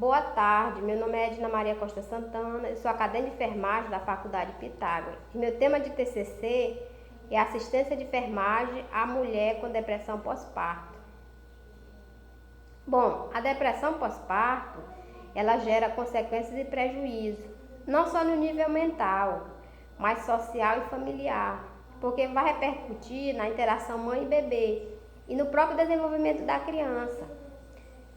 Boa tarde, meu nome é Edna Maria Costa Santana, eu sou acadêmica de enfermagem da Faculdade Pitágoras. E meu tema de TCC é assistência de enfermagem à mulher com depressão pós-parto. Bom, a depressão pós-parto, ela gera consequências e prejuízo, não só no nível mental, mas social e familiar, porque vai repercutir na interação mãe e bebê e no próprio desenvolvimento da criança.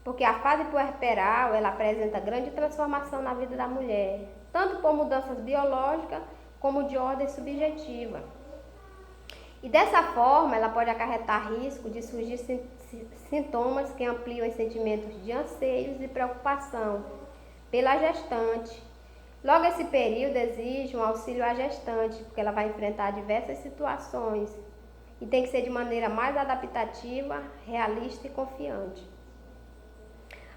Porque a fase puerperal, ela apresenta grande transformação na vida da mulher, tanto por mudanças biológicas como de ordem subjetiva. E dessa forma, ela pode acarretar risco de surgir sintomas que ampliam os sentimentos de anseios e preocupação pela gestante. Logo, esse período exige um auxílio à gestante, porque ela vai enfrentar diversas situações e tem que ser de maneira mais adaptativa, realista e confiante.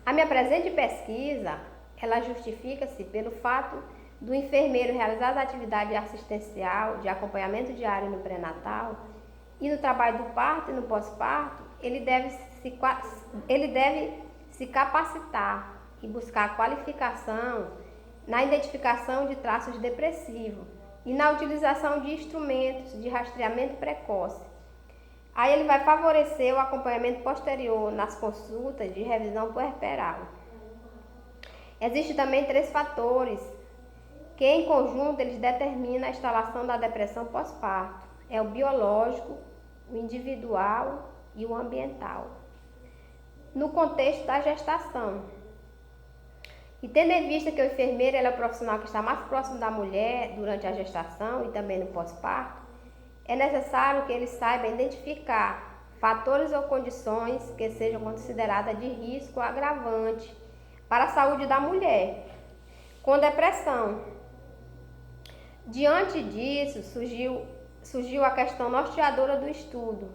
A minha presente pesquisa, ela justifica-se pelo fato do enfermeiro realizar as atividades assistencial de acompanhamento diário no pré-natal e no trabalho do parto e no pós-parto, ele deve se capacitar e buscar qualificação na identificação de traços depressivos e na utilização de instrumentos de rastreamento precoce. Aí ele vai favorecer o acompanhamento posterior nas consultas de revisão puerperal. Existem também 3 fatores que em conjunto eles determinam a instalação da depressão pós-parto. É o biológico, o individual e o ambiental. No contexto da gestação. E tendo em vista que o enfermeiro é o profissional que está mais próximo da mulher durante a gestação e também no pós-parto, é necessário que ele saiba identificar fatores ou condições que sejam consideradas de risco agravante para a saúde da mulher com depressão. Diante disso, surgiu a questão norteadora do estudo.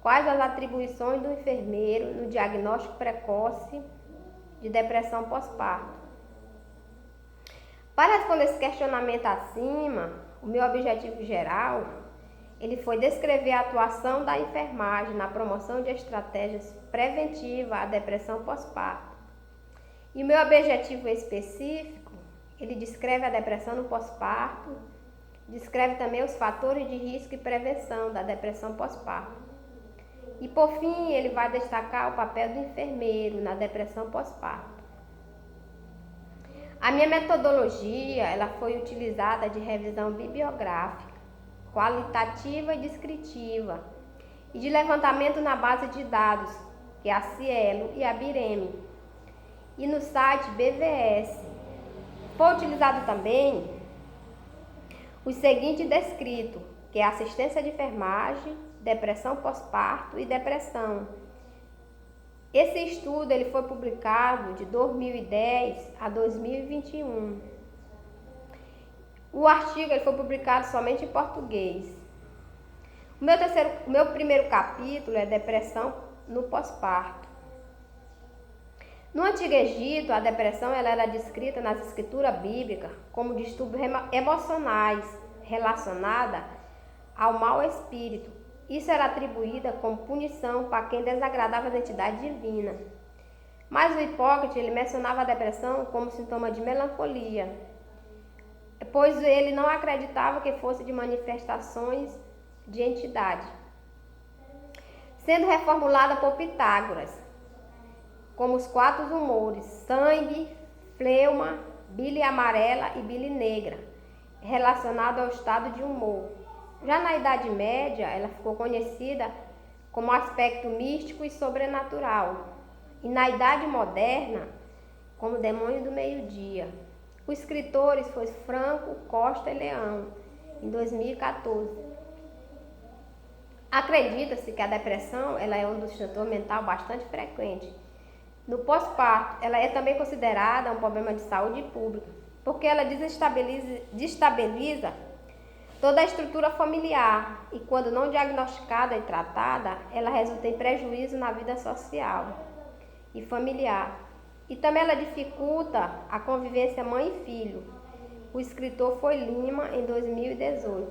Quais as atribuições do enfermeiro no diagnóstico precoce de depressão pós-parto? Para responder esse questionamento acima, o meu objetivo geral ele foi descrever a atuação da enfermagem na promoção de estratégias preventivas à depressão pós-parto. E o meu objetivo específico, ele descreve a depressão no pós-parto, descreve também os fatores de risco e prevenção da depressão pós-parto. E por fim, ele vai destacar o papel do enfermeiro na depressão pós-parto. A minha metodologia, ela foi utilizada de revisão bibliográfica, qualitativa e descritiva, e de levantamento na base de dados, que é a Cielo e a Bireme, e no site BVS. Foi utilizado também o seguinte descrito, que é assistência de enfermagem, depressão pós-parto e depressão. Esse estudo ele foi publicado de 2010 a 2021. O artigo ele foi publicado somente em português. O meu primeiro capítulo é depressão no pós-parto. No Antigo Egito, a depressão ela era descrita nas escrituras bíblicas como distúrbios emocionais relacionada ao mau espírito. Isso era atribuída como punição para quem desagradava a identidade divina. Mas o Hipócrates ele mencionava a depressão como sintoma de melancolia, pois ele não acreditava que fosse de manifestações de entidade. Sendo reformulada por Pitágoras, como os 4 humores, sangue, fleuma, bile amarela e bile negra, relacionado ao estado de humor. Já na Idade Média, ela ficou conhecida como aspecto místico e sobrenatural, e na Idade Moderna, como demônio do meio-dia. Os escritores foram Franco, Costa e Leão, em 2014. Acredita-se que a depressão ela é um distúrbio mental bastante frequente. No pós-parto, ela é também considerada um problema de saúde pública, porque ela desestabiliza toda a estrutura familiar e, quando não diagnosticada e tratada, ela resulta em prejuízo na vida social e familiar. E também ela dificulta a convivência mãe e filho. O escritor foi Lima, em 2018.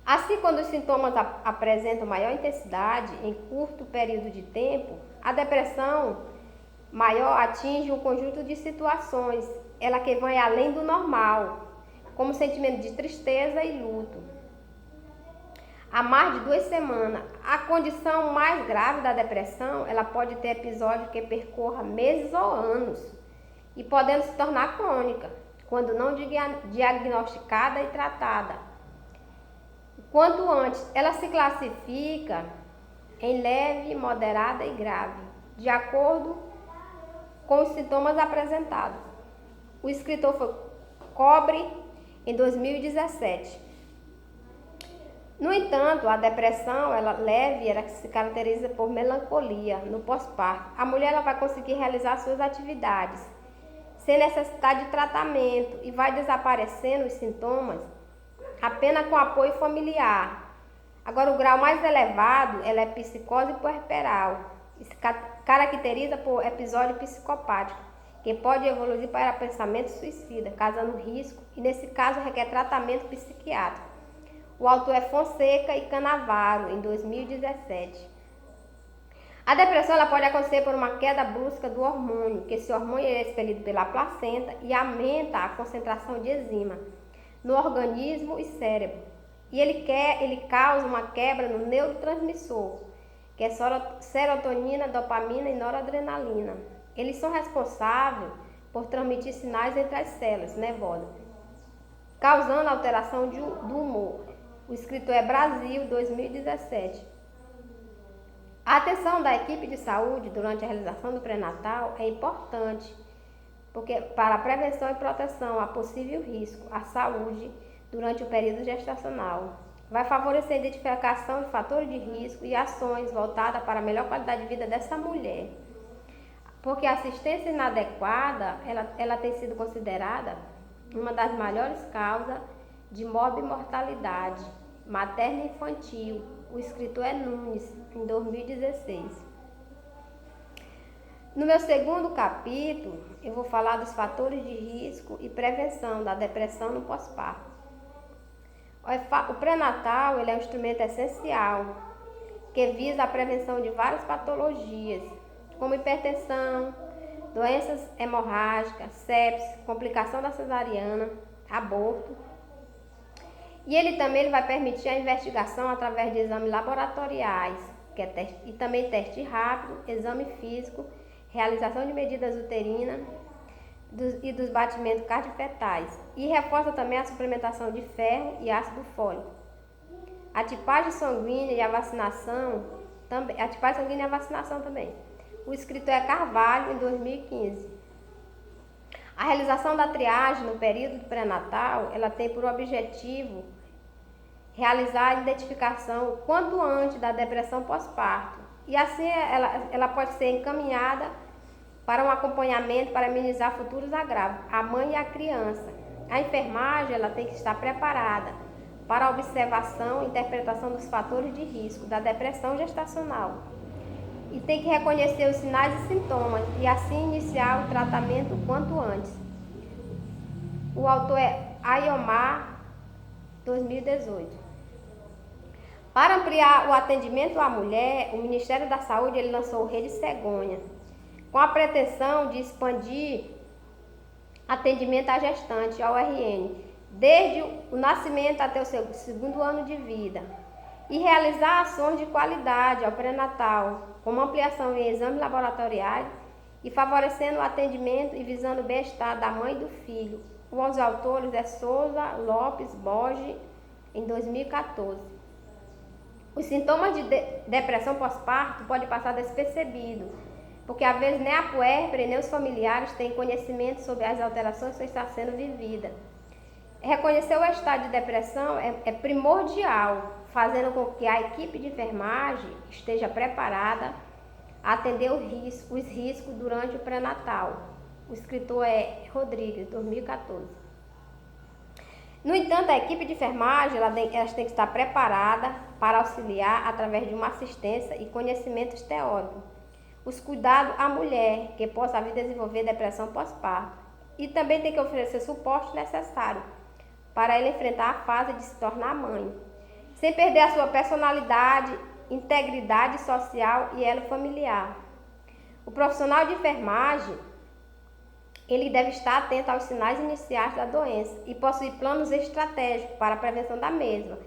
Assim, quando os sintomas apresentam maior intensidade em curto período de tempo, a depressão maior atinge um conjunto de situações, ela que vai além do normal, como sentimento de tristeza e luto. Há mais de 2 semanas, a condição mais grave da depressão, ela pode ter episódio que percorra meses ou anos e podendo se tornar crônica, quando não diagnosticada e tratada. Quanto antes, ela se classifica em leve, moderada e grave, de acordo com os sintomas apresentados. O escritor foi Cobre em 2017. No entanto, a depressão leve ela se caracteriza por melancolia no pós-parto. A mulher ela vai conseguir realizar suas atividades sem necessidade de tratamento e vai desaparecendo os sintomas apenas com apoio familiar. Agora, o grau mais elevado ela é psicose puerperal. Se caracteriza por episódio psicopático, que pode evoluir para pensamento suicida, causando risco e, nesse caso, requer tratamento psiquiátrico. O autor é Fonseca e Canavaro, em 2017. A depressão ela pode acontecer por uma queda brusca do hormônio, que esse hormônio é expelido pela placenta e aumenta a concentração de enzima no organismo e cérebro. E ele causa uma quebra no neurotransmissor, que é serotonina, dopamina e noradrenalina. Eles são responsáveis por transmitir sinais entre as células nervosas, causando alteração do humor. O escritor é Brasil, 2017. A atenção da equipe de saúde durante a realização do pré-natal é importante, porque para a prevenção e proteção a possível risco à saúde durante o período gestacional. Vai favorecer a identificação de fatores de risco e ações voltadas para a melhor qualidade de vida dessa mulher. Porque a assistência inadequada, ela tem sido considerada uma das maiores causas de morbimortalidade materna e infantil. O escritor é Nunes, em 2016. No meu segundo capítulo, eu vou falar dos fatores de risco e prevenção da depressão no pós-parto. O pré-natal ele é um instrumento essencial que visa a prevenção de várias patologias, como hipertensão, doenças hemorrágicas, sepsis, complicação da cesariana, aborto. E ele também vai permitir a investigação através de exames laboratoriais, e também teste rápido, exame físico, realização de medidas uterinas e dos batimentos cardiofetais. E reforça também a suplementação de ferro e ácido fólico. A tipagem sanguínea e a vacinação também. O escritor é Carvalho, em 2015. A realização da triagem no período do pré-natal, ela tem por objetivo realizar a identificação o quanto antes da depressão pós-parto. E assim ela pode ser encaminhada para um acompanhamento para minimizar futuros agravos, a mãe e a criança. A enfermagem ela tem que estar preparada para a observação e interpretação dos fatores de risco da depressão gestacional. E tem que reconhecer os sinais e sintomas e assim iniciar o tratamento o quanto antes. O autor é Ayomar, 2018. Para ampliar o atendimento à mulher, o Ministério da Saúde ele lançou o Rede Cegonha, com a pretensão de expandir atendimento à gestante, ao RN, desde o nascimento até o seu segundo ano de vida, e realizar ações de qualidade ao pré-natal, como ampliação em exames laboratoriais e favorecendo o atendimento e visando o bem-estar da mãe e do filho. Os autores é Souza, Lopes, Borges, em 2014. Os sintomas de depressão pós-parto podem passar despercebidos, porque às vezes nem a puérpera nem os familiares têm conhecimento sobre as alterações que estão sendo vividas. Reconhecer o estado de depressão é primordial, fazendo com que a equipe de enfermagem esteja preparada a atender os riscos durante o pré-natal. O escritor é Rodrigues, 2014. No entanto, a equipe de enfermagem elas tem que estar preparada para auxiliar através de uma assistência e conhecimentos teóricos. Os cuidados à mulher que possa vir desenvolver depressão pós-parto e também tem que oferecer suporte necessário para ela enfrentar a fase de se tornar mãe, sem perder a sua personalidade, integridade social e elo familiar. O profissional de enfermagem, ele deve estar atento aos sinais iniciais da doença e possuir planos estratégicos para a prevenção da mesma.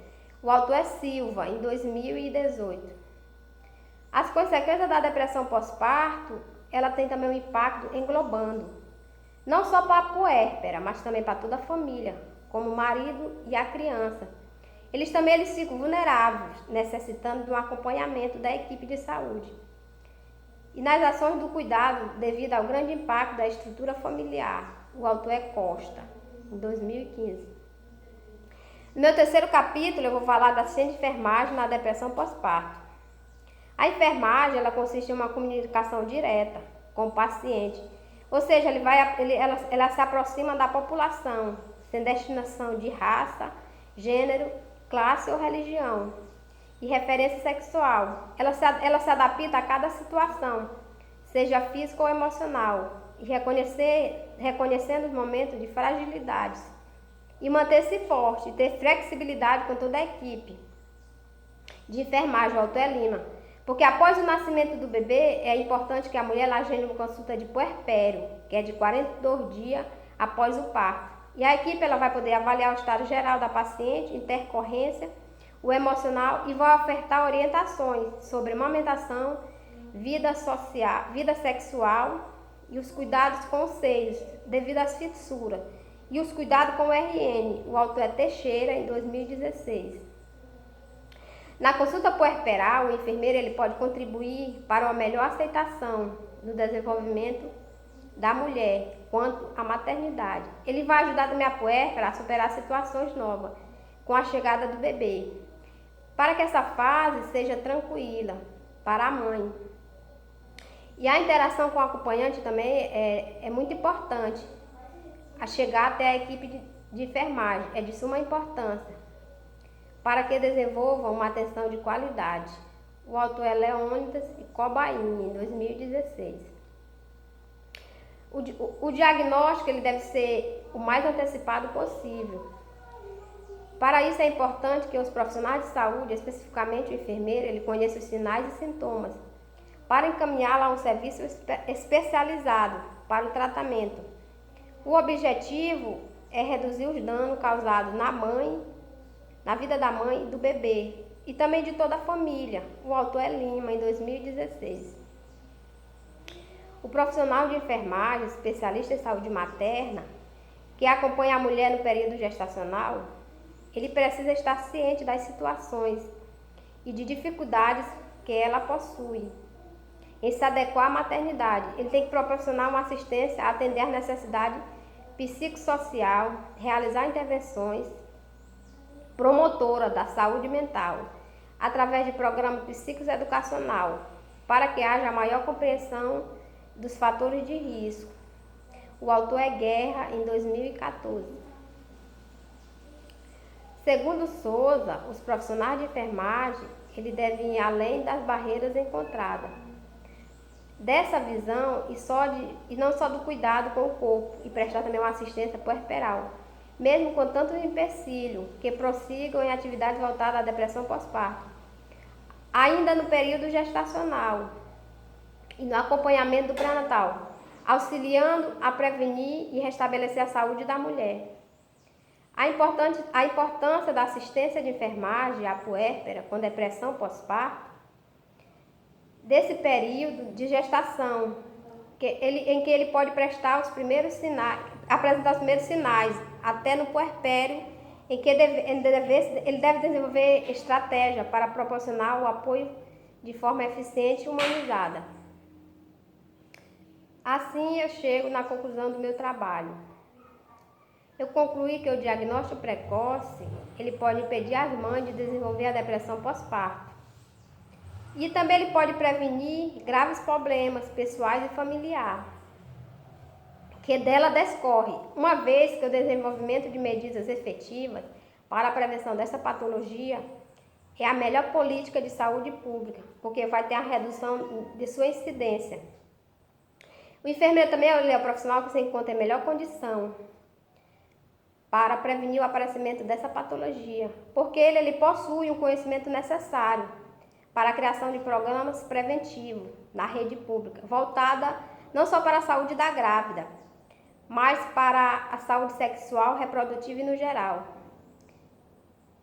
O autor é Silva, em 2018. As consequências da depressão pós-parto, ela tem também um impacto englobando, não só para a puérpera, mas também para toda a família, como o marido e a criança. Eles ficam vulneráveis, necessitando de um acompanhamento da equipe de saúde. E nas ações do cuidado, devido ao grande impacto da estrutura familiar, o autor é Costa, em 2015. No meu terceiro capítulo, eu vou falar da assistência de enfermagem na depressão pós-parto. A enfermagem, ela consiste em uma comunicação direta com o paciente, ou seja, ela se aproxima da população, sem destinação de raça, gênero, classe ou religião e referência sexual. Ela se adapta a cada situação, seja física ou emocional, e reconhecendo os momentos de fragilidades e manter-se forte e ter flexibilidade com toda a equipe de enfermagem, o autor é Lima. Porque após o nascimento do bebê, é importante que a mulher agende uma consulta de puerpério, que é de 42 dias após o parto. E a equipe ela vai poder avaliar o estado geral da paciente, intercorrência, o emocional e vai ofertar orientações sobre amamentação, vida sexual e os cuidados com os seios, devido às fissuras, e os cuidados com o RN. O autor é Teixeira, em 2016. Na consulta puerperal, o enfermeiro ele pode contribuir para uma melhor aceitação do desenvolvimento da mulher quanto à maternidade. Ele vai ajudar também a puérpera a superar situações novas com a chegada do bebê, para que essa fase seja tranquila para a mãe. E a interação com o acompanhante também é muito importante. A chegar até a equipe de enfermagem é de suma importância para que desenvolvam uma atenção de qualidade. O autor é Leônidas e Cobain, em 2016. O diagnóstico ele deve ser o mais antecipado possível. Para isso é importante que os profissionais de saúde, especificamente o enfermeiro, ele conheça os sinais e sintomas, para encaminhá-lo a um serviço especializado para o tratamento. O objetivo é reduzir os danos causados na vida da mãe e do bebê, e também de toda a família. O autor é Lima, em 2016. O profissional de enfermagem, especialista em saúde materna, que acompanha a mulher no período gestacional, ele precisa estar ciente das situações e de dificuldades que ela possui em se adequar à maternidade. Ele tem que proporcionar uma assistência a atender às necessidades psicossocial, realizar intervenções promotora da saúde mental, através de programa psicoeducacional, para que haja maior compreensão dos fatores de risco. O autor é Guerra, em 2014. Segundo Souza, os profissionais de enfermagem ele devem ir além das barreiras encontradas. Dessa visão e não só do cuidado com o corpo, e prestar também uma assistência puerperal, mesmo com tanto empecilho, que prossigam em atividades voltadas à depressão pós-parto, ainda no período gestacional e no acompanhamento do pré-natal, auxiliando a prevenir e restabelecer a saúde da mulher. A importância da assistência de enfermagem à puérpera com depressão pós-parto, desse período de gestação, em que ele pode prestar os primeiros sinais, apresentar os primeiros sinais, até no puerpério, em que ele deve desenvolver estratégia para proporcionar o apoio de forma eficiente e humanizada. Assim eu chego na conclusão do meu trabalho. Eu concluí que o diagnóstico precoce ele pode impedir as mães de desenvolver a depressão pós-parto. E também ele pode prevenir graves problemas pessoais e familiares, que dela decorre, uma vez que o desenvolvimento de medidas efetivas para a prevenção dessa patologia é a melhor política de saúde pública, porque vai ter a redução de sua incidência. O enfermeiro também é o profissional que se encontra em melhor condição para prevenir o aparecimento dessa patologia, porque ele possui o conhecimento necessário para a criação de programas preventivos na rede pública, voltada não só para a saúde da grávida, mas para a saúde sexual, reprodutiva e no geral.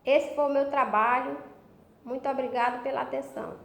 Esse foi o meu trabalho. Muito obrigado pela atenção.